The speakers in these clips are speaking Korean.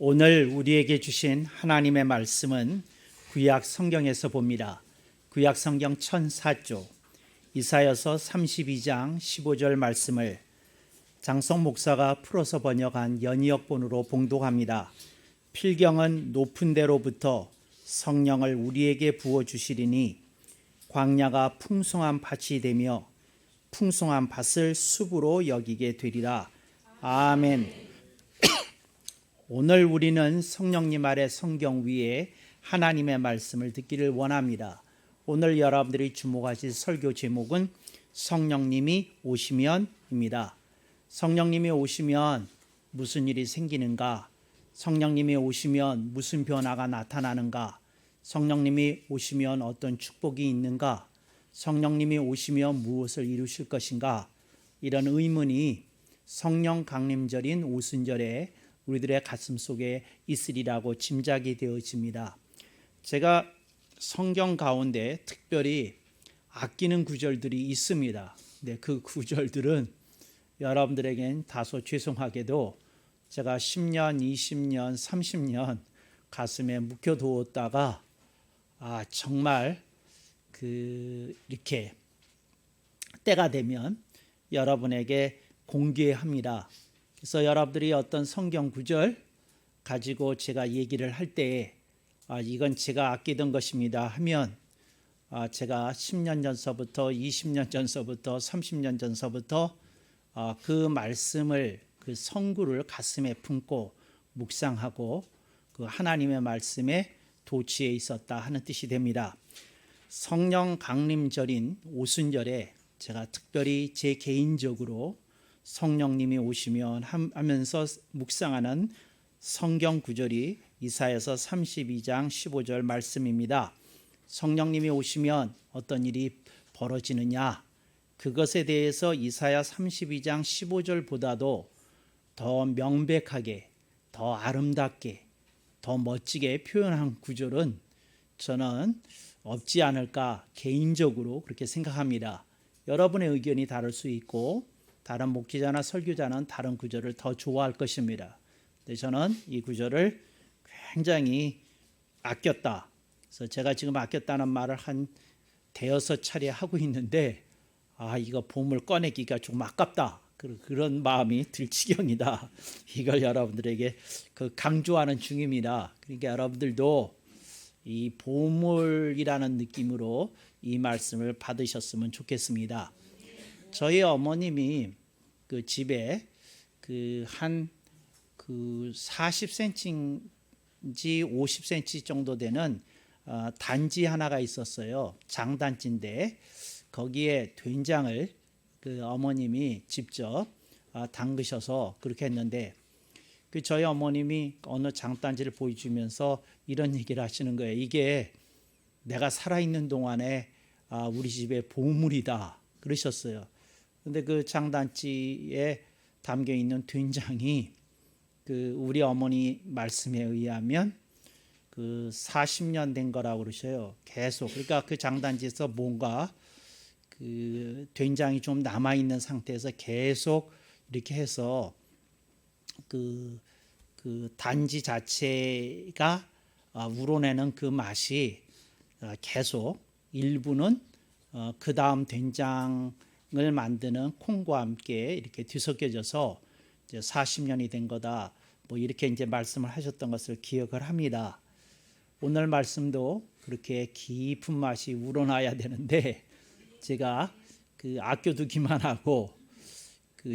오늘 우리에게 주신 하나님의 말씀은 구약 성경에서 봅니다. 구약 성경 1004쪽 이사야서 32장 15절 말씀을 장성 목사가 풀어서 번역한 연이역본으로 봉독합니다. 필경은 높은 데로부터 성령을 우리에게 부어주시리니 광야가 풍성한 밭이 되며 풍성한 밭을 숲으로 여기게 되리라. 아멘. 오늘 우리는 성령님 아래 성경 위에 하나님의 말씀을 듣기를 원합니다. 오늘 여러분들이 주목하실 설교 제목은 성령님이 오시면입니다. 성령님이 오시면 무슨 일이 생기는가? 성령님이 오시면 무슨 변화가 나타나는가? 성령님이 오시면 어떤 축복이 있는가? 성령님이 오시면 무엇을 이루실 것인가? 이런 의문이 성령 강림절인 오순절에 우리들의 가슴 속에 있으리라고 짐작이 되어집니다. 제가 성경 가운데 특별히 아끼는 구절들이 있습니다. 네, 그 구절들은 여러분들에겐 다소 죄송하게도 제가 10년, 20년, 30년 가슴에 묵혀두었다가 정말 이렇게 때가 되면 여러분에게 공개합니다. 그래서 여러분들이 어떤 성경 구절 가지고 제가 얘기를 할 때에 이건 제가 아끼던 것입니다 하면 제가 10년 전서부터 20년 전서부터 30년 전서부터 그 말씀을 그 성구를 가슴에 품고 묵상하고 그 하나님의 말씀에 도취해 있었다 하는 뜻이 됩니다. 성령 강림절인 오순절에 제가 특별히 제 개인적으로 성령님이 오시면 하면서 묵상하는 성경 구절이 이사야서 32장 15절 말씀입니다. 성령님이 오시면 어떤 일이 벌어지느냐? 그것에 대해서 이사야 32장 15절보다도 더 명백하게, 더 아름답게, 더 멋지게 표현한 구절은 저는 없지 않을까 개인적으로 그렇게 생각합니다. 여러분의 의견이 다를 수 있고 다른 목회자나 설교자는 다른 구절을 더 좋아할 것입니다. 근데 저는 이 구절을 굉장히 아꼈다. 그래서 제가 지금 아꼈다는 말을 한 대여섯 차례 하고 있는데 이거 보물 꺼내기가 좀 아깝다. 그런 마음이 들 지경이다. 이걸 여러분들에게 강조하는 중입니다. 그러니까 여러분들도 이 보물이라는 느낌으로 이 말씀을 받으셨으면 좋겠습니다. 저희 어머님이 그 집에 한 40cm인지 50cm 정도 되는 단지 하나가 있었어요. 장단지인데 거기에 된장을 그 어머님이 직접 담그셔서 그렇게 했는데 저희 어머님이 어느 장단지를 보여주면서 이런 얘기를 하시는 거예요. 이게 내가 살아있는 동안에 우리 집의 보물이다 그러셨어요. 근데 그 장단지에 담겨 있는 된장이 우리 어머니 말씀에 의하면 40년 된 거라고 그러셔요. 계속. 그러니까 그 장단지에서 뭔가 된장이 좀 남아 있는 상태에서 계속 이렇게 해서 그 단지 자체가 우러내는 그 맛이 계속 일부는 그 다음 된장을 만드는 콩과 함께 이렇게 뒤섞여져서 이제 40년이 된 거다. 뭐 이렇게 이제 말씀을 하셨던 것을 기억을 합니다. 오늘 말씀도 그렇게 깊은 맛이 우러나야 되는데 제가 아껴두기만 하고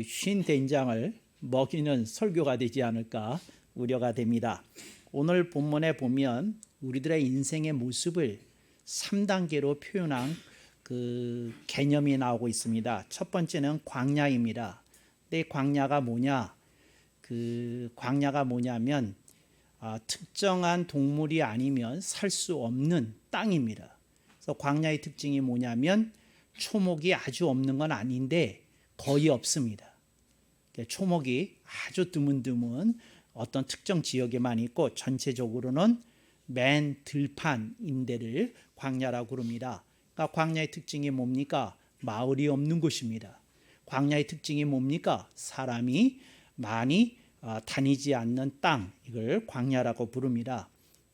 쉰 된장을 먹이는 설교가 되지 않을까 우려가 됩니다. 오늘 본문에 보면 우리들의 인생의 모습을 3단계로 표현한 그 개념이 나오고 있습니다. 첫 번째는 광야입니다. 근데 광야가 뭐냐? 그 광야가 뭐냐면 특정한 동물이 아니면 살 수 없는 땅입니다. 그래서 광야의 특징이 뭐냐면 초목이 아주 없는 건 아닌데 거의 없습니다. 초목이 아주 드문드문 어떤 특정 지역에만 있고 전체적으로는 맨 들판인데를 광야라고 부릅니다. 그러니까 광야의 특징이 뭡니까? 마을이 없는 곳입니다. 광야의 특징이 뭡니까? 사람이 많이 다니지 않는 땅, 이걸 광야라고 부릅니다.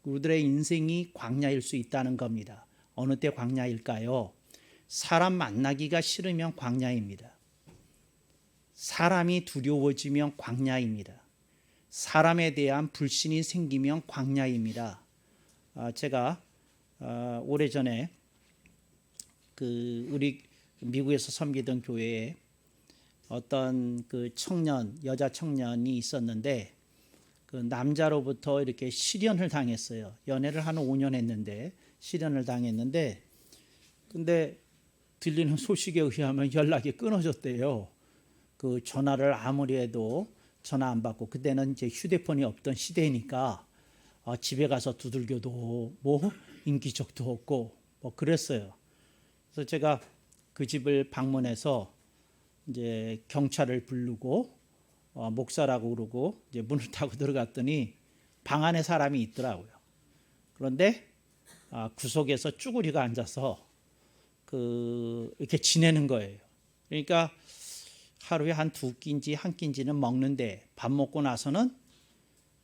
우리들의 인생이 광야일 수 있다는 겁니다. 어느 때 광야일까요? 사람 만나기가 싫으면 광야입니다. 사람이 두려워지면 광야입니다. 사람에 대한 불신이 생기면 광야입니다. 제가 오래전에 우리 미국에서 섬기던 교회에 어떤 그 여자 청년이 있었는데 그 남자로부터 이렇게 실연을 당했어요. 연애를 한 5년 했는데 실연을 당했는데 근데 들리는 소식에 의하면 연락이 끊어졌대요. 그 전화를 아무리 해도 전화 안 받고 그때는 이제 휴대폰이 없던 시대니까 집에 가서 두들겨도 뭐 인기척도 없고 뭐 그랬어요. 그래서 제가 그 집을 방문해서 이제 경찰을 부르고 목사라고 그러고 이제 문을 타고 들어갔더니 방 안에 사람이 있더라고요. 그런데 구석에서 쭈구리가 앉아서 이렇게 지내는 거예요. 그러니까 하루에 한 2끼인지 1끼인지는 먹는데 밥 먹고 나서는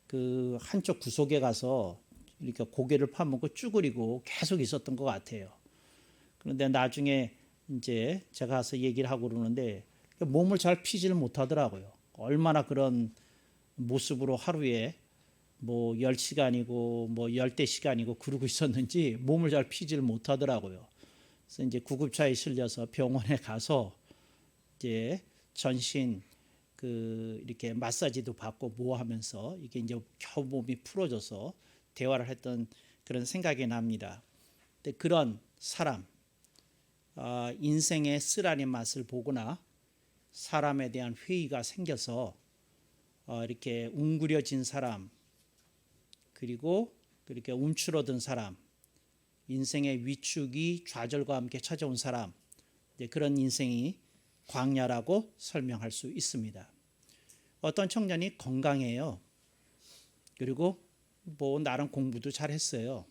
그 한쪽 구석에 가서 이렇게 고개를 파묻고 쭈그리고 계속 있었던 것 같아요. 그런데 나중에 이제 제가 가서 얘기를 하고 그러는데 몸을 잘 피지를 못하더라고요. 얼마나 그런 모습으로 하루에 뭐 10시간이고 뭐 10대 시간이고 그러고 있었는지 몸을 잘 피지를 못하더라고요. 그래서 이제 구급차에 실려서 병원에 가서 이제 전신 이렇게 마사지도 받고 뭐 하면서 이게 이제 겨우 몸이 풀어져서 대화를 했던 그런 생각이 납니다. 근데 그런 사람, 인생의 쓰라린 맛을 보거나 사람에 대한 회의가 생겨서 이렇게 웅그려진 사람, 그리고 그렇게 움츠러든 사람, 인생의 위축이 좌절과 함께 찾아온 사람, 그런 인생이 광야라고 설명할 수 있습니다. 어떤 청년이 건강해요. 그리고 뭐 나름 공부도 잘했어요.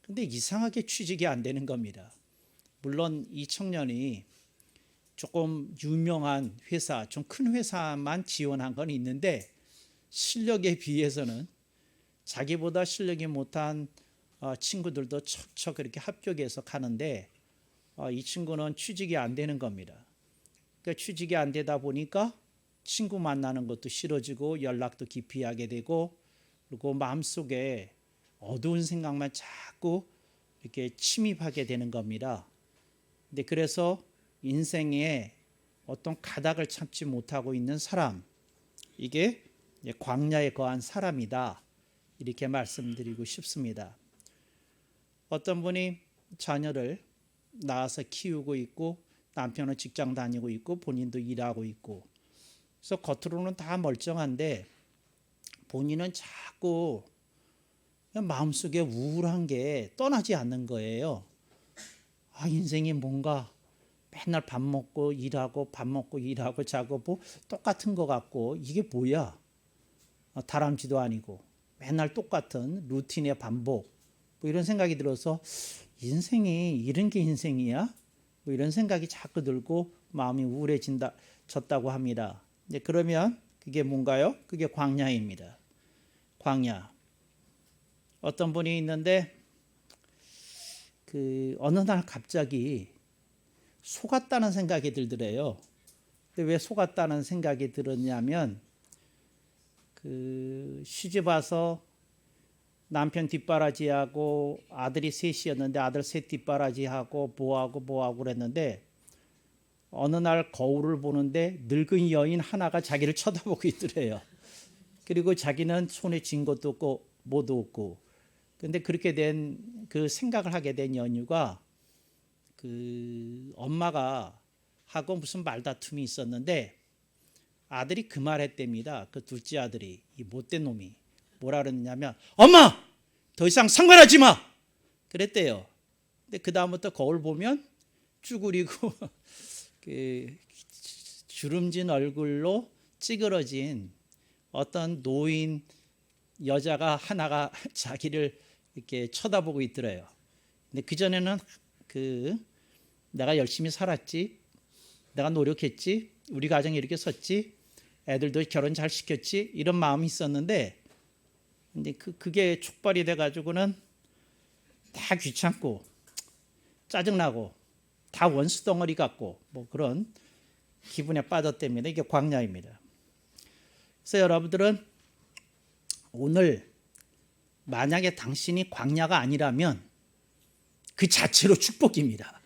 근데 이상하게 취직이 안 되는 겁니다. 물론 이 청년이 조금 유명한 회사, 좀 큰 회사만 지원한 건 있는데 실력에 비해서는 자기보다 실력이 못한 친구들도 척척 그렇게 합격해서 가는데 이 친구는 취직이 안 되는 겁니다. 그러니까 취직이 안 되다 보니까 친구 만나는 것도 싫어지고 연락도 기피하게 되고 그리고 마음속에 어두운 생각만 자꾸 이렇게 침입하게 되는 겁니다. 근데 그래서 인생에 어떤 가닥을 참지 못하고 있는 사람, 이게 광야에 거한 사람이다, 이렇게 말씀드리고 싶습니다. 어떤 분이 자녀를 낳아서 키우고 있고 남편은 직장 다니고 있고 본인도 일하고 있고 그래서 겉으로는 다 멀쩡한데 본인은 자꾸 마음속에 우울한 게 떠나지 않는 거예요. 인생이 뭔가 맨날 밥 먹고 일하고 밥 먹고 일하고 자고 뭐 똑같은 것 같고 이게 뭐야? 다람쥐도 아니고 맨날 똑같은 루틴의 반복, 뭐 이런 생각이 들어서 인생이 이런 게 인생이야? 뭐 이런 생각이 자꾸 들고 마음이 우울해졌다고 합니다. 그러면 그게 뭔가요? 그게 광야입니다. 광야. 어떤 분이 있는데 어느 날 갑자기 속았다는 생각이 들더래요. 근데 왜 속았다는 생각이 들었냐면 시집 와서 남편 뒷바라지하고 아들이 셋이었는데 아들 셋 뒷바라지하고 뭐하고 그랬는데 어느 날 거울을 보는데 늙은 여인 하나가 자기를 쳐다보고 있더래요. 그리고 자기는 손에 쥔 것도 없고 뭐도 없고. 근데 그렇게 된 그 생각을 하게 된 연유가 그 엄마가 하고 무슨 말다툼이 있었는데 아들이 그 말했답니다. 그 둘째 아들이, 이 못된 놈이 뭐라 그랬냐면, 엄마 더 이상 상관하지 마 그랬대요. 근데 그 다음부터 거울 보면 쭈그리고 그 주름진 얼굴로 찌그러진 어떤 노인 여자가 하나가 자기를 이렇게 쳐다보고 있더래요. 근데 그 전에는 내가 열심히 살았지, 내가 노력했지, 우리 가정이 이렇게 섰지, 애들도 결혼 잘 시켰지, 이런 마음이 있었는데, 근데 그게 촉발이 돼가지고는 다 귀찮고 짜증나고 다 원수 덩어리 같고 뭐 그런 기분에 빠졌답니다. 이게 광야입니다. 그래서 여러분들은 오늘 만약에 당신이 광야가 아니라면 그 자체로 축복입니다.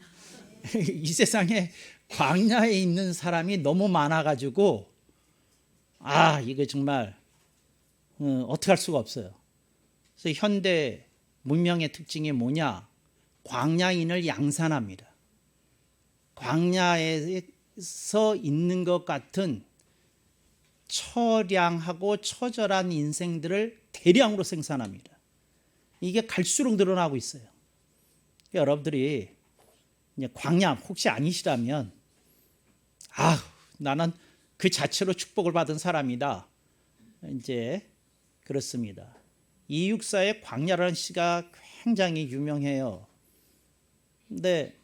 이 세상에 광야에 있는 사람이 너무 많아가지고 이거 정말 어떻게 할 수가 없어요. 그래서 현대 문명의 특징이 뭐냐? 광야인을 양산합니다. 광야에서 있는 것 같은 처량하고 처절한 인생들을 대량으로 생산합니다. 이게 갈수록 늘어나고 있어요. 여러분들이 광야 혹시 아니시라면 나는 그 자체로 축복을 받은 사람이다. 이제 그렇습니다. 이육사의 광야라는 시가 굉장히 유명해요. 근데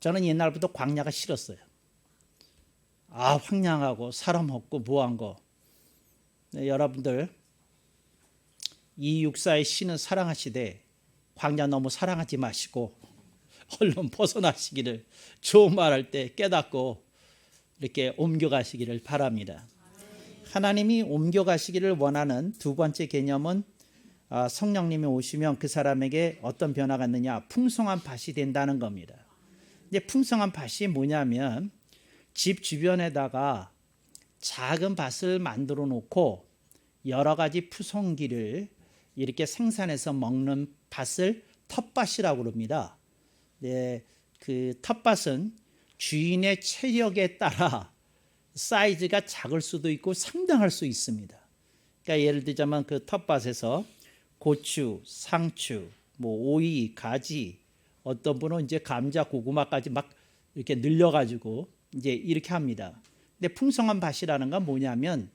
저는 옛날부터 광야가 싫었어요. 황량하고 사람 없고 뭐한 거. 네, 여러분들 이육사의 시는 사랑하시되 광야 너무 사랑하지 마시고 얼른 벗어나시기를, 좋은 말할 때 깨닫고 이렇게 옮겨가시기를 바랍니다. 하나님이 옮겨가시기를 원하는 두 번째 개념은 성령님이 오시면 그 사람에게 어떤 변화가 있느냐? 풍성한 밭이 된다는 겁니다. 이제 풍성한 밭이 뭐냐면 집 주변에다가 작은 밭을 만들어 놓고 여러 가지 푸송기를 이렇게 생산해서 먹는 밭을 텃밭이라고 그럽니다. 네, 그 텃밭은 주인의 체력에 따라 사이즈가 작을 수도 있고 상당할 수 있습니다. 그러니까 예를 들자면 그 텃밭에서 고추, 상추, 뭐 오이, 가지, 어떤 분은 이제 감자, 고구마까지 막 이렇게 늘려가지고 이제 이렇게 합니다. 근데 풍성한 밭이라는 건 뭐냐면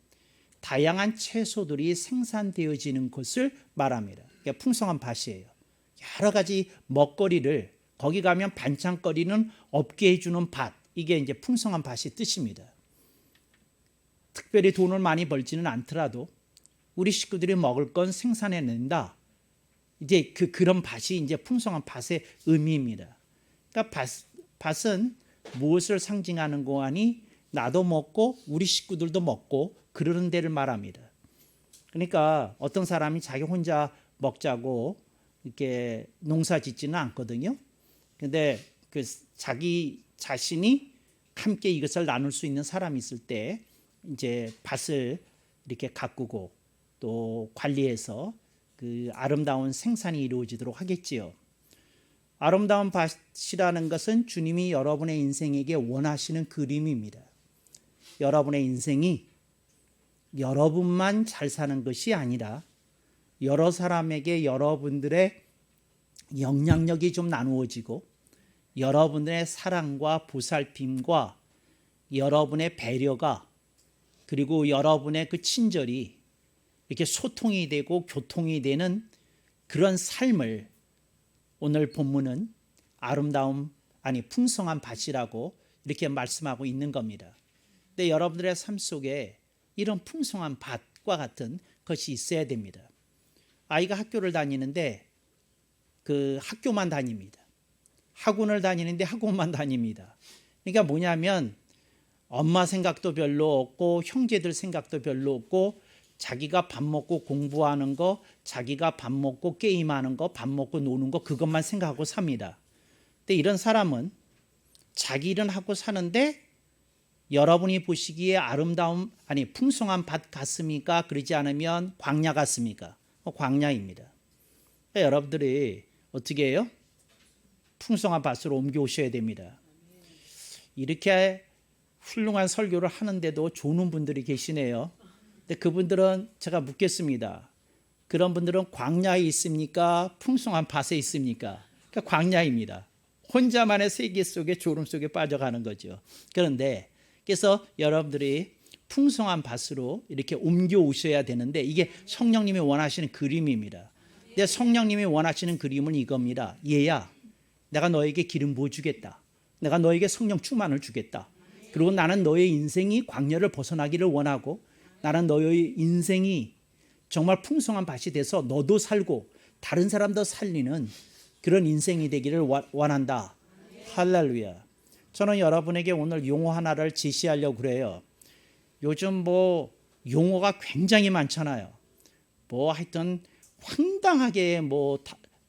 다양한 채소들이 생산되어지는 것을 말합니다. 그러니까 풍성한 밭이에요. 여러 가지 먹거리를 거기 가면 반찬거리는 없게 해주는 밭, 이게 이제 풍성한 밭의 뜻입니다. 특별히 돈을 많이 벌지는 않더라도 우리 식구들이 먹을 건 생산해낸다. 이제 그런 밭이 이제 풍성한 밭의 의미입니다. 그러니까 밭은 무엇을 상징하는 거 하니 나도 먹고 우리 식구들도 먹고 그러는 데를 말합니다. 그러니까 어떤 사람이 자기 혼자 먹자고 이렇게 농사 짓지는 않거든요. 근데 그 자기 자신이 함께 이것을 나눌 수 있는 사람이 있을 때 이제 밭을 이렇게 가꾸고 또 관리해서 그 아름다운 생산이 이루어지도록 하겠지요. 아름다운 밭이라는 것은 주님이 여러분의 인생에게 원하시는 그림입니다. 여러분의 인생이 여러분만 잘 사는 것이 아니라 여러 사람에게 여러분들의 영향력이 좀 나누어지고 여러분의 사랑과 보살핌과 여러분의 배려가 그리고 여러분의 그 친절이 이렇게 소통이 되고 교통이 되는 그런 삶을 오늘 본문은 풍성한 밭이라고 이렇게 말씀하고 있는 겁니다. 근데 여러분들의 삶 속에 이런 풍성한 밭과 같은 것이 있어야 됩니다. 아이가 학교를 다니는데 그 학교만 다닙니다. 학원을 다니는데 학원만 다닙니다. 그러니까 뭐냐면 엄마 생각도 별로 없고 형제들 생각도 별로 없고 자기가 밥 먹고 공부하는 거, 자기가 밥 먹고 게임하는 거, 밥 먹고 노는 거 그것만 생각하고 삽니다. 근데 이런 사람은 자기 일은 하고 사는데 여러분이 보시기에 풍성한 밭 같습니까? 그러지 않으면 광야 같습니까? 광야입니다. 그러니까 여러분들이 어떻게 해요? 풍성한 밭으로 옮겨오셔야 됩니다. 이렇게 훌륭한 설교를 하는데도 조는 분들이 계시네요. 근데 그분들은 제가 묻겠습니다. 그런 분들은 광야에 있습니까? 풍성한 밭에 있습니까? 그러니까 광야입니다. 혼자만의 세계 속에 졸음 속에 빠져가는 거죠. 그런데 그래서 여러분들이 풍성한 밭으로 이렇게 옮겨오셔야 되는데 이게 성령님이 원하시는 그림입니다. 근데 성령님이 원하시는 그림은 이겁니다. 얘야, 내가 너에게 기름 부어주겠다. 내가 너에게 성령 충만을 주겠다. 그리고 나는 너의 인생이 광야를 벗어나기를 원하고 나는 너의 인생이 정말 풍성한 밭이 돼서 너도 살고 다른 사람도 살리는 그런 인생이 되기를 원한다. 할렐루야. 저는 여러분에게 오늘 용어 하나를 제시하려고 그래요. 요즘 용어가 굉장히 많잖아요. 하여튼 황당하게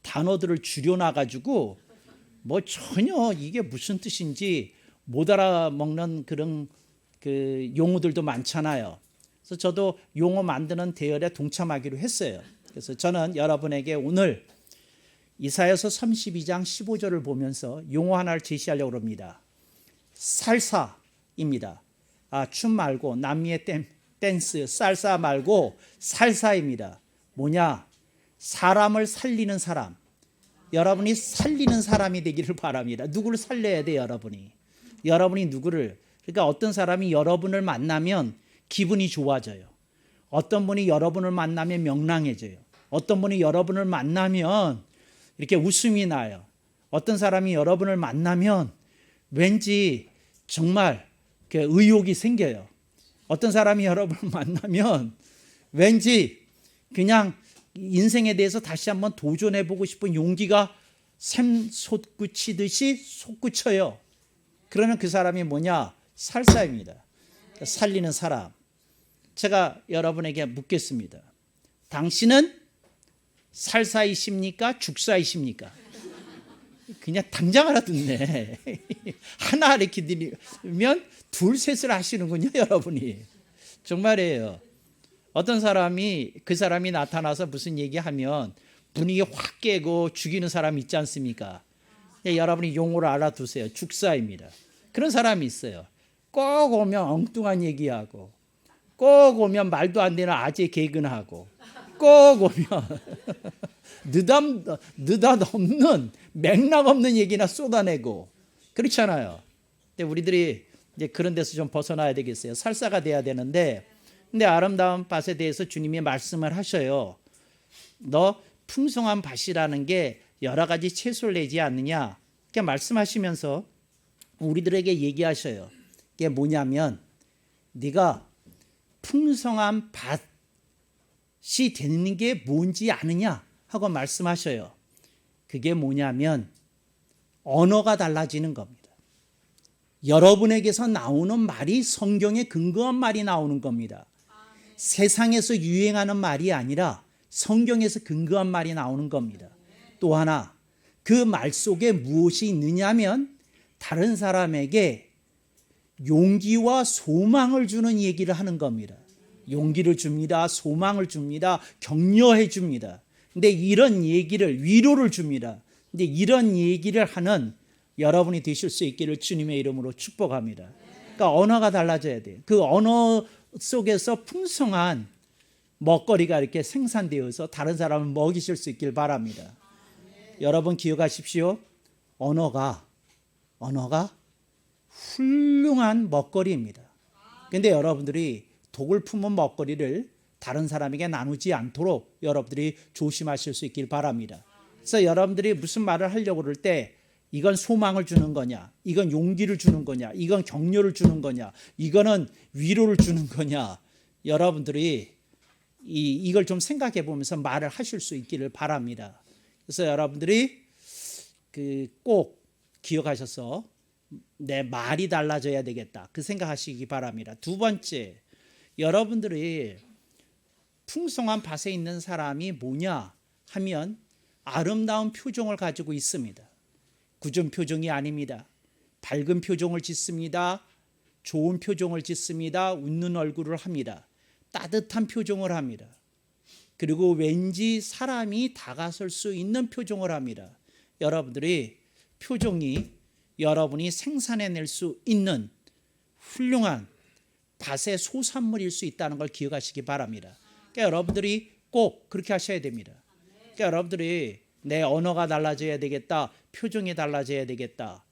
단어들을 줄여놔가지고 전혀 이게 무슨 뜻인지 못 알아먹는 그런 용어들도 많잖아요. 그래서 저도 용어 만드는 대열에 동참하기로 했어요. 그래서 저는 여러분에게 오늘 이사야서 32장 15절을 보면서 용어 하나를 제시하려고 합니다. 살사입니다. 춤 말고 남미의 댄스, 살사 말고 살사입니다. 뭐냐? 사람을 살리는 사람. 여러분이 살리는 사람이 되기를 바랍니다. 누구를 살려야 돼, 여러분이? 여러분이 누구를? 그러니까 어떤 사람이 여러분을 만나면 기분이 좋아져요. 어떤 분이 여러분을 만나면 명랑해져요. 어떤 분이 여러분을 만나면 이렇게 웃음이 나요. 어떤 사람이 여러분을 만나면 왠지 정말 의욕이 생겨요. 어떤 사람이 여러분을 만나면 왠지 그냥 인생에 대해서 다시 한번 도전해보고 싶은 용기가 샘솟구치듯이 솟구쳐요. 그러면 그 사람이 뭐냐? 살사입니다. 살리는 사람. 제가 여러분에게 묻겠습니다. 당신은 살사이십니까? 죽사이십니까? 그냥 당장 알아듣네. 하나 이렇게 드리면 둘 셋을 하시는군요, 여러분이. 정말이에요. 어떤 사람이 그 사람이 나타나서 무슨 얘기하면 분위기 확 깨고 죽이는 사람 있지 않습니까? 여러분이 용어를 알아두세요. 죽사입니다. 그런 사람이 있어요. 꼭 오면 엉뚱한 얘기하고 꼭 오면 말도 안 되는 아재 개근하고 꼭 오면 느닷없는 맥락 없는 얘기나 쏟아내고 그렇잖아요. 근데 우리들이 이제 그런 데서 좀 벗어나야 되겠어요. 살사가 돼야 되는데 근데 아름다운 밭에 대해서 주님이 말씀을 하셔요. 너 풍성한 밭이라는 게 여러 가지 채소를 내지 않느냐. 그렇게 말씀하시면서 우리들에게 얘기하셔요. 이게 뭐냐면 네가 풍성한 밭이 되는 게 뭔지 아느냐 하고 말씀하셔요. 그게 뭐냐면 언어가 달라지는 겁니다. 여러분에게서 나오는 말이 성경에 근거한 말이 나오는 겁니다. 세상에서 유행하는 말이 아니라 성경에서 근거한 말이 나오는 겁니다. 또 하나, 그 말 속에 무엇이 있느냐면 다른 사람에게 용기와 소망을 주는 얘기를 하는 겁니다. 용기를 줍니다. 소망을 줍니다. 격려해 줍니다. 근데 이런 얘기를 위로를 줍니다. 근데 이런 얘기를 하는 여러분이 되실 수 있기를 주님의 이름으로 축복합니다. 그러니까 언어가 달라져야 돼요. 그 언어 속에서 풍성한 먹거리가 이렇게 생산되어서 다른 사람을 먹이실 수 있길 바랍니다. 여러분 기억하십시오. 언어가 훌륭한 먹거리입니다. 그런데 여러분들이 독을 품은 먹거리를 다른 사람에게 나누지 않도록 여러분들이 조심하실 수 있길 바랍니다. 그래서 여러분들이 무슨 말을 하려고 그럴 때 이건 소망을 주는 거냐, 이건 용기를 주는 거냐, 이건 격려를 주는 거냐, 이거는 위로를 주는 거냐, 여러분들이 이걸 좀 생각해 보면서 말을 하실 수 있기를 바랍니다. 그래서 여러분들이 꼭 기억하셔서 내 말이 달라져야 되겠다 그 생각하시기 바랍니다. 두 번째, 여러분들이 풍성한 밭에 있는 사람이 뭐냐 하면 아름다운 표정을 가지고 있습니다. 굳은 표정이 아닙니다. 밝은 표정을 짓습니다. 좋은 표정을 짓습니다. 웃는 얼굴을 합니다. 따뜻한 표정을 합니다. 그리고 왠지 사람이 다가설 수 있는 표정을 합니다. 여러분들이 표정이 여러분이 생산해낼 수 있는 훌륭한 밭의 소산물일 수 있다는 걸 기억하시기 바랍니다. 그러니까 여러분들이 꼭 그렇게 하셔야 됩니다. 그러니까 여러분들이 내 언어가 달라져야 되겠다. 표정이 달라져야 되겠다.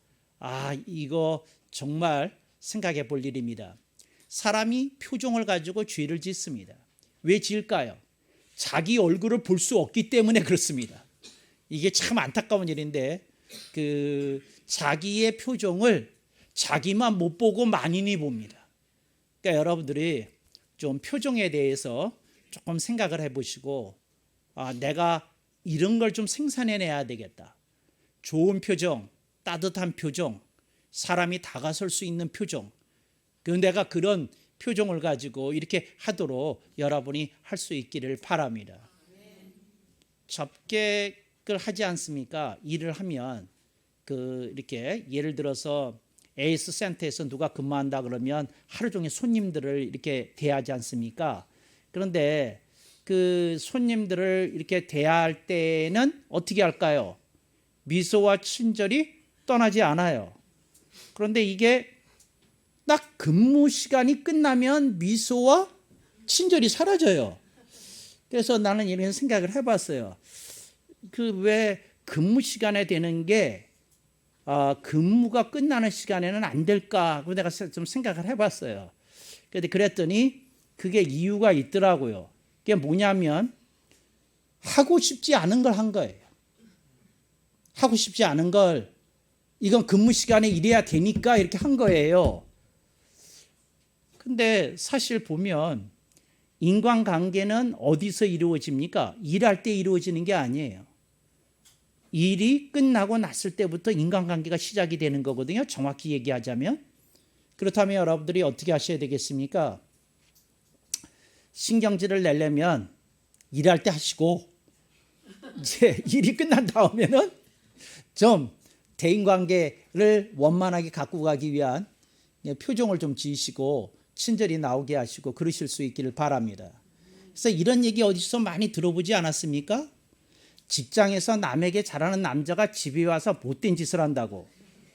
이거 정말 생각해 볼 일입니다. 사람이 표정을 가지고 죄를 짓습니다. 왜 지을까요? 자기 얼굴을 볼 수 없기 때문에 그렇습니다. 이게 참 안타까운 일인데 자기의 표정을 자기만 못 보고 만인이 봅니다. 그러니까 여러분들이 좀 표정에 대해서 조금 생각을 해보시고 내가 이런 걸 좀 생산해내야 되겠다. 좋은 표정, 따뜻한 표정, 사람이 다가설 수 있는 표정. 내가 그런 표정을 가지고 이렇게 하도록 여러분이 할 수 있기를 바랍니다. 접객을 하지 않습니까? 일을 하면 이렇게 예를 들어서 에이스 센터에서 누가 근무한다 그러면 하루 종일 손님들을 이렇게 대하지 않습니까? 그런데 그 손님들을 이렇게 대할 때는 어떻게 할까요? 미소와 친절이 떠나지 않아요. 그런데 이게 딱 근무 시간이 끝나면 미소와 친절이 사라져요. 그래서 나는 이런 생각을 해봤어요. 왜 근무 시간에 되는 게 근무가 끝나는 시간에는 안 될까? 그 내가 좀 생각을 해봤어요. 그런데 그랬더니 그게 이유가 있더라고요. 그게 뭐냐면 하고 싶지 않은 걸 한 거예요. 하고 싶지 않은 걸 이건 근무 시간에 일해야 되니까 이렇게 한 거예요. 근데 사실 보면 인간관계는 어디서 이루어집니까? 일할 때 이루어지는 게 아니에요. 일이 끝나고 났을 때부터 인간관계가 시작이 되는 거거든요. 정확히 얘기하자면. 그렇다면 여러분들이 어떻게 하셔야 되겠습니까? 신경질을 내려면 일할 때 하시고 이제 일이 끝난 다음에는 좀 대인관계를 원만하게 갖고 가기 위한 표정을 좀 지으시고 친절히 나오게 하시고 그러실 수 있기를 바랍니다. 그래서 이런 얘기 어디서 많이 들어보지 않았습니까? 직장에서 남에게 잘하는 남자가 집에 와서 못된 짓을 한다고.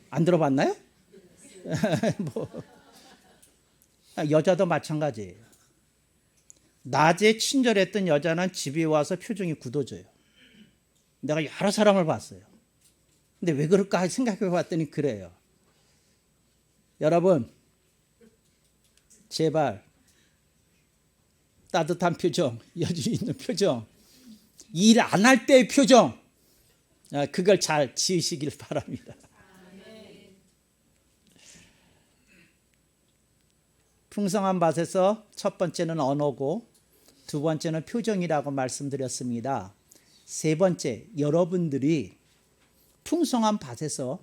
안 들어봤나요? 여자도 마찬가지예요. 낮에 친절했던 여자는 집에 와서 표정이 굳어져요. 내가 여러 사람을 봤어요. 근데 왜 그럴까 생각해 봤더니 그래요. 여러분, 제발 따뜻한 표정, 여유 있는 표정, 일 안 할 때의 표정, 그걸 잘 지으시길 바랍니다. 풍성한 밭에서 첫 번째는 언어고 두 번째는 표정이라고 말씀드렸습니다. 세 번째, 여러분들이 풍성한 밭에서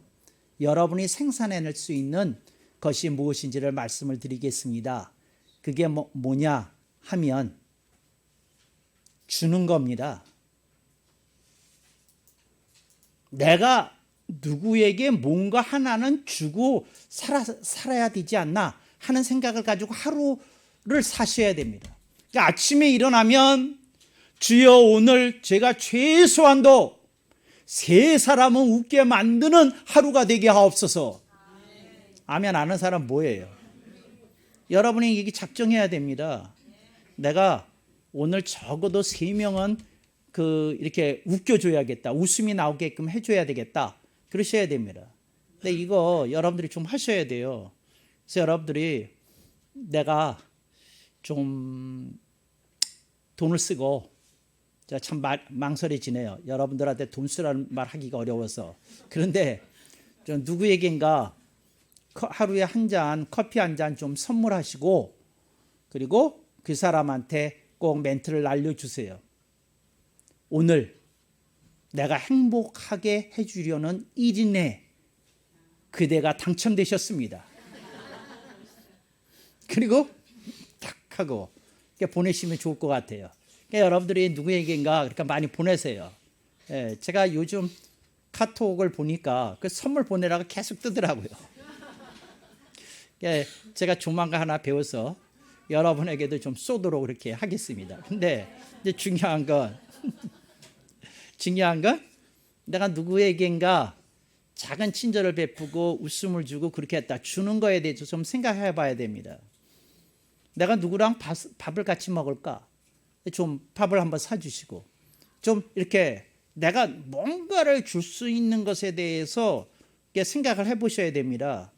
여러분이 생산해낼 수 있는 것이 무엇인지를 말씀을 드리겠습니다. 그게 뭐냐 하면 주는 겁니다. 내가 누구에게 뭔가 하나는 주고 살아야 되지 않나 하는 생각을 가지고 하루를 사셔야 됩니다. 그러니까 아침에 일어나면 주여 오늘 제가 최소한도 세 사람은 웃게 만드는 하루가 되게 하옵소서. 아멘 아는 사람 뭐예요? 여러분이 이게 작정해야 됩니다. 내가 오늘 적어도 3명은 이렇게 웃겨줘야겠다. 웃음이 나오게끔 해줘야 되겠다. 그러셔야 됩니다. 근데 이거 여러분들이 좀 하셔야 돼요. 그래서 여러분들이 내가 좀 돈을 쓰고 제가 참 망설여지네요. 여러분들한테 돈 쓰라는 말 하기가 어려워서. 그런데 좀 누구에겐가 하루에 한 잔, 커피 한 잔 좀 선물하시고 그리고 그 사람한테 꼭 멘트를 날려주세요. 오늘 내가 행복하게 해주려는 1인 내 그대가 당첨되셨습니다. 그리고 딱 하고 보내시면 좋을 것 같아요. 그러니까 여러분들이 누구에게인가 그러니까 많이 보내세요. 제가 요즘 카톡을 보니까 그 선물 보내라고 계속 뜨더라고요. 예, 제가 조만간 하나 배워서 여러분에게도 좀 쏘도록 그렇게 하겠습니다. 근데 이제 중요한 건 내가 누구에겐가 작은 친절을 베푸고 웃음을 주고 그렇게 했다. 주는 거에 대해서 좀 생각해 봐야 됩니다. 내가 누구랑 밥을 같이 먹을까? 좀 밥을 한번 사주시고 좀 이렇게 내가 뭔가를 줄 수 있는 것에 대해서 생각을 해보셔야 됩니다.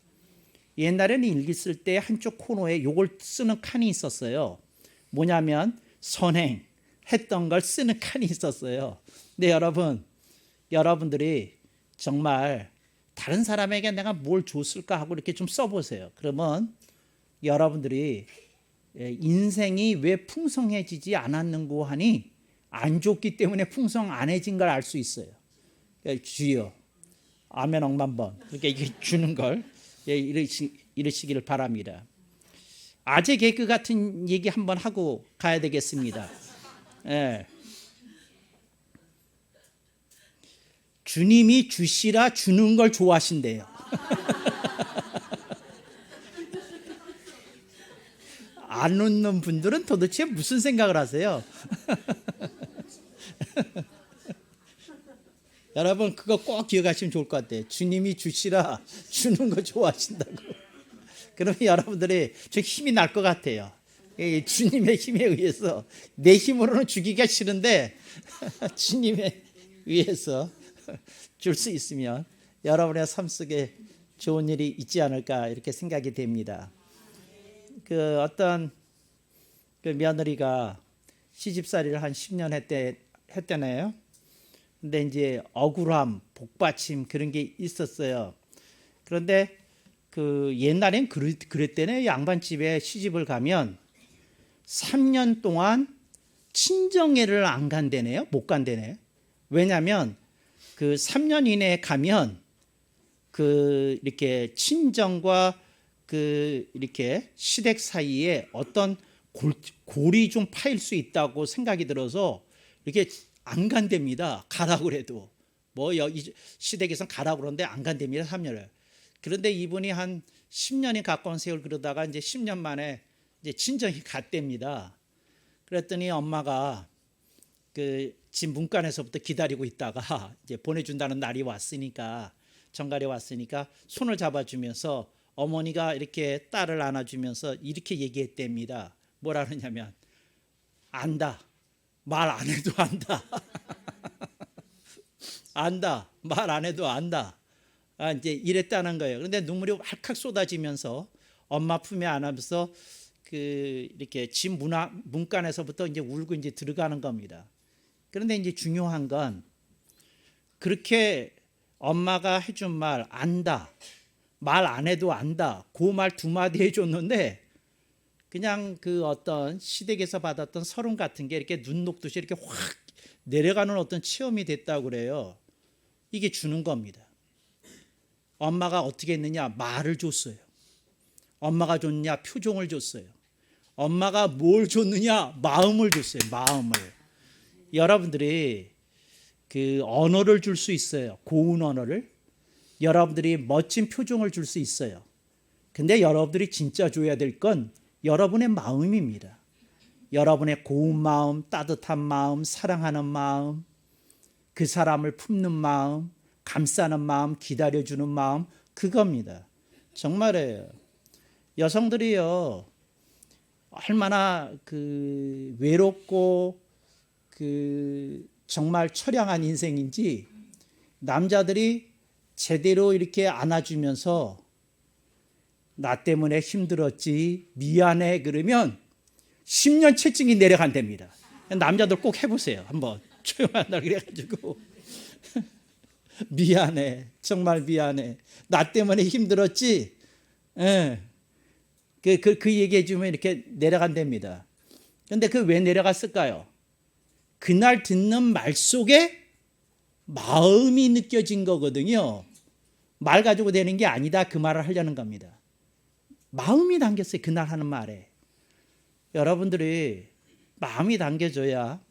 옛날에는 일기 쓸 때 한쪽 코너에 요걸 쓰는 칸이 있었어요. 뭐냐면 선행 했던 걸 쓰는 칸이 있었어요. 근데 여러분들이 정말 다른 사람에게 내가 뭘 줬을까 하고 이렇게 좀 써보세요. 그러면 여러분들이 인생이 왜 풍성해지지 않았는고 하니 안 줬기 때문에 풍성 안 해진 걸 알 수 있어요. 주여 아멘 억만번 그러니까 이게 주는 걸 이러시기를 바랍니다. 아재 개그 같은 얘기 한번 하고 가야 되겠습니다. 예. 주님이 주시라 주는 걸 좋아하신대요. 안 웃는 분들은 도대체 무슨 생각을 하세요? 여러분 그거 꼭 기억하시면 좋을 것 같아요. 주님이 주시라 주는 거 좋아하신다고. 그러면 여러분들이 좀 힘이 날 것 같아요. 주님의 힘에 의해서 내 힘으로는 주기가 싫은데 주님에 의해서 줄 수 있으면 여러분의 삶 속에 좋은 일이 있지 않을까 이렇게 생각이 됩니다. 그 어떤 그 며느리가 시집살이를 한 10년 했대네요. 근데 이제 억울함, 복받침 그런 게 있었어요. 그런데 그 옛날엔 그랬대네. 양반집에 시집을 가면 3년 동안 친정애를 안 간대네요. 못 간대네. 왜냐하면 그 3년 이내에 가면 그 이렇게 친정과 그 이렇게 시댁 사이에 어떤 골이 좀 파일 수 있다고 생각이 들어서 이렇게 안 간답니다. 가라고 그래도 뭐 여기 시댁에선 가라고 그러는데 안 간답니다. 3년을. 그런데 이분이 한 10년이 가까운 세월 그러다가 이제 10년 만에 이제 친정이 갔답니다. 그랬더니 엄마가 그 집 문간에서부터 기다리고 있다가 이제 보내준다는 날이 왔으니까 정갈이 왔으니까 손을 잡아주면서 어머니가 이렇게 딸을 안아주면서 이렇게 얘기했답니다. 뭐라 그러냐면 안다. 말 안 해도 안다. 안다. 말 안 해도 안다. 이제 이랬다는 거예요. 그런데 눈물이 왈칵 쏟아지면서 엄마 품에 안으면서 그 이렇게 집 문간에서부터 이제 울고 이제 들어가는 겁니다. 그런데 이제 중요한 건 그렇게 엄마가 해준 말 안다. 말 안 해도 안다. 그 말 두 마디 해줬는데 그냥 그 어떤 시댁에서 받았던 서름 같은 게 이렇게 눈 녹듯이 이렇게 확 내려가는 어떤 체험이 됐다고 그래요. 이게 주는 겁니다. 엄마가 어떻게 했느냐? 말을 줬어요. 엄마가 줬냐? 표정을 줬어요. 엄마가 뭘 줬느냐? 마음을 줬어요. 마음을. 여러분들이 그 언어를 줄 수 있어요. 고운 언어를. 여러분들이 멋진 표정을 줄 수 있어요. 근데 여러분들이 진짜 줘야 될 건 여러분의 마음입니다. 여러분의 고운 마음, 따뜻한 마음, 사랑하는 마음, 그 사람을 품는 마음, 감싸는 마음, 기다려주는 마음, 그겁니다. 정말이에요. 여성들이요, 얼마나 그 외롭고 그 정말 처량한 인생인지 남자들이 제대로 이렇게 안아주면서 나 때문에 힘들었지 미안해 그러면 10년 채증이 내려간답니다. 남자들 꼭 해보세요. 한번 조용한 날 그래가지고 미안해 정말 미안해 나 때문에 힘들었지. 예. 그 얘기해 주면 이렇게 내려간답니다. 그런데 그 왜 내려갔을까요? 그날 듣는 말 속에 마음이 느껴진 거거든요. 말 가지고 되는 게 아니다. 그 말을 하려는 겁니다. 마음이 담겼어요. 그날 하는 말에. 여러분들이 마음이 담겨져야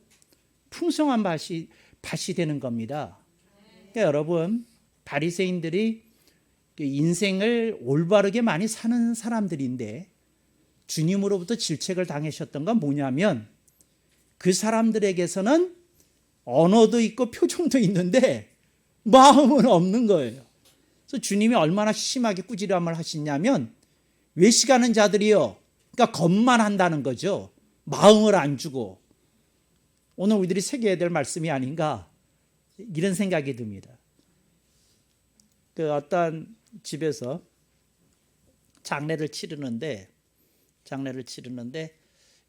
풍성한 밭이 되는 겁니다. 그러니까 여러분 바리새인들이 그 인생을 올바르게 많이 사는 사람들인데 주님으로부터 질책을 당하셨던 건 뭐냐면 그 사람들에게서는 언어도 있고 표정도 있는데 마음은 없는 거예요. 그래서 주님이 얼마나 심하게 꾸지람을 하시냐면 외식하는 자들이요. 그러니까 겉만 한다는 거죠. 마음을 안 주고. 오늘 우리들이 새겨야 될 말씀이 아닌가 이런 생각이 듭니다. 그 어떤 집에서 장례를 치르는데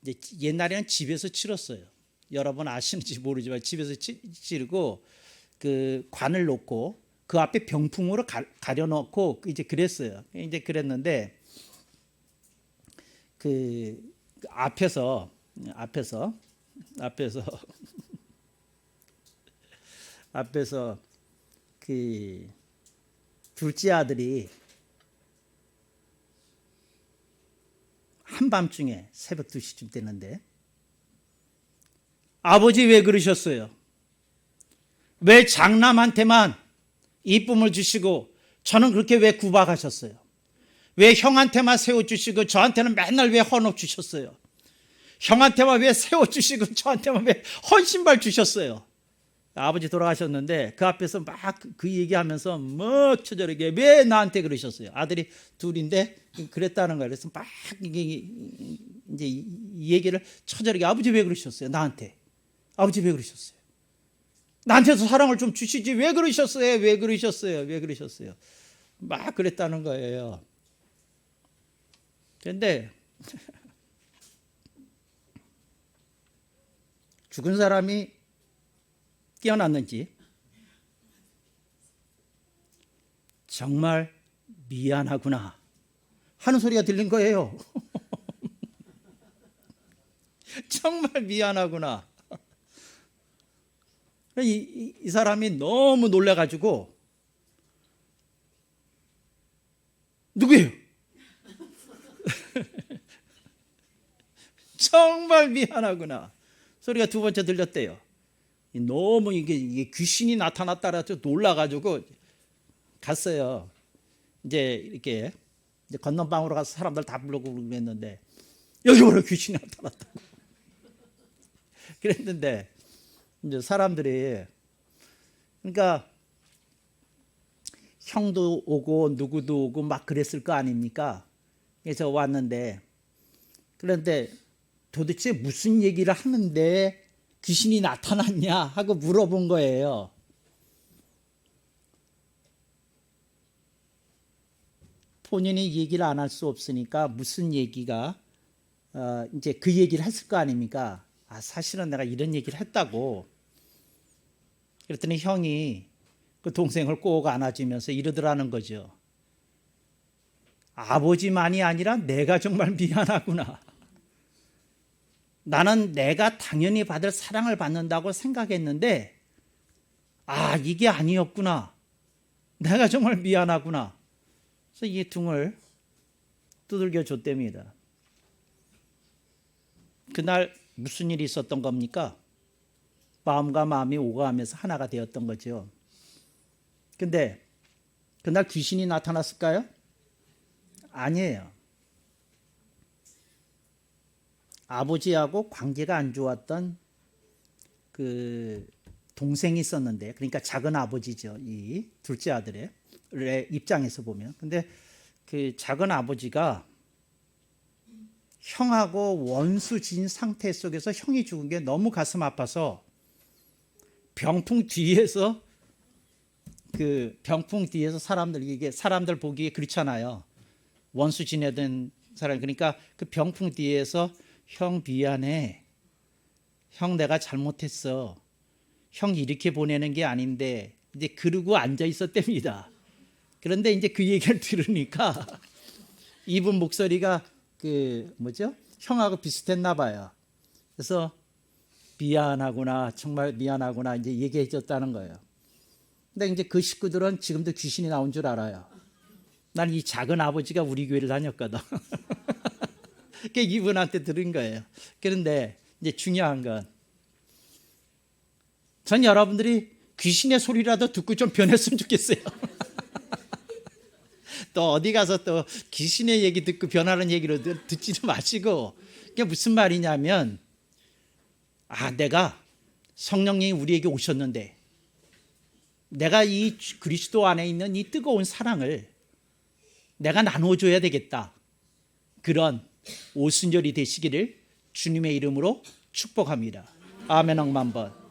이제 옛날에는 집에서 치렀어요. 여러분 아시는지 모르지만 집에서 치르고 그 관을 놓고 그 앞에 병풍으로 가려놓고 이제 그랬어요. 이제 그랬는데 그 앞에서 그 둘째 아들이 한밤중에 새벽 2시쯤 되는데 아버지 왜 그러셨어요? 왜 장남한테만 이쁨을 주시고 저는 그렇게 왜 구박하셨어요? 왜 형한테만 세워주시고 저한테는 맨날 왜 헌옷 주셨어요? 형한테만 왜 세워주시고 저한테만 왜 헌신발 주셨어요? 아버지 돌아가셨는데 그 앞에서 막 그 얘기하면서 뭐 처절하게 왜 나한테 그러셨어요? 아들이 둘인데 그랬다는 거예요. 그래서 막 이제 이 얘기를 처절하게 아버지 왜 그러셨어요? 나한테. 아버지 왜 그러셨어요? 나한테도 사랑을 좀 주시지 왜 그러셨어요? 왜 그러셨어요? 막 그랬다는 거예요. 그런데 죽은 사람이 깨어났는지 정말 미안하구나 하는 소리가 들린 거예요. 정말 미안하구나. 이 사람이 너무 놀라가지고 누구예요? 정말 미안하구나 소리가 두 번째 들렸대요. 너무 이게 귀신이 나타났다라 놀라가지고 갔어요. 이제 이렇게 이제 건넌방으로 가서 사람들 다 불러고 그랬는데 여기 보라 귀신이 나타났다고. 그랬는데 이제 사람들이 그러니까 형도 오고 누구도 오고 막 그랬을 거 아닙니까? 그래서 왔는데 그런데 도대체 무슨 얘기를 하는데 귀신이 나타났냐 하고 물어본 거예요. 본인이 얘기를 안 할 수 없으니까 무슨 얘기가 이제 그 얘기를 했을 거 아닙니까? 사실은 내가 이런 얘기를 했다고. 그랬더니 형이 그 동생을 꼭 안아주면서 이러더라는 거죠. 아버지만이 아니라 내가 정말 미안하구나. 나는 내가 당연히 받을 사랑을 받는다고 생각했는데 이게 아니었구나. 내가 정말 미안하구나. 그래서 이 등을 두들겨 줬답니다. 그날 무슨 일이 있었던 겁니까? 마음과 마음이 오가면서 하나가 되었던 거죠. 근데 그날 귀신이 나타났을까요? 아니에요. 아버지하고 관계가 안 좋았던 그 동생이 있었는데, 그러니까 작은 아버지죠. 이 둘째 아들의 입장에서 보면. 근데 그 작은 아버지가 형하고 원수진 상태 속에서 형이 죽은 게 너무 가슴 아파서 병풍 뒤에서 사람들, 이게 사람들 보기에 그렇잖아요. 원수 지내던 사람. 그러니까 그 병풍 뒤에서 형 미안해. 형 내가 잘못했어. 형 이렇게 보내는 게 아닌데 이제 그러고 앉아 있었답니다. 그런데 이제 그 얘기를 들으니까 이분 목소리가 형하고 비슷했나 봐요. 그래서 미안하구나, 정말 미안하구나 이제 얘기해 줬다는 거예요. 근데 이제 그 식구들은 지금도 귀신이 나온 줄 알아요. 난 이 작은 아버지가 우리 교회를 다녔거든. 그게 이분한테 들은 거예요. 그런데 이제 중요한 건 전 여러분들이 귀신의 소리라도 듣고 좀 변했으면 좋겠어요. 또 어디 가서 또 귀신의 얘기 듣고 변하는 얘기로 듣지도 마시고, 그게 무슨 말이냐면, 내가 성령님이 우리에게 오셨는데 내가 이 그리스도 안에 있는 이 뜨거운 사랑을 내가 나눠줘야 되겠다. 그런 오순절이 되시기를 주님의 이름으로 축복합니다. 아멘 억만 번.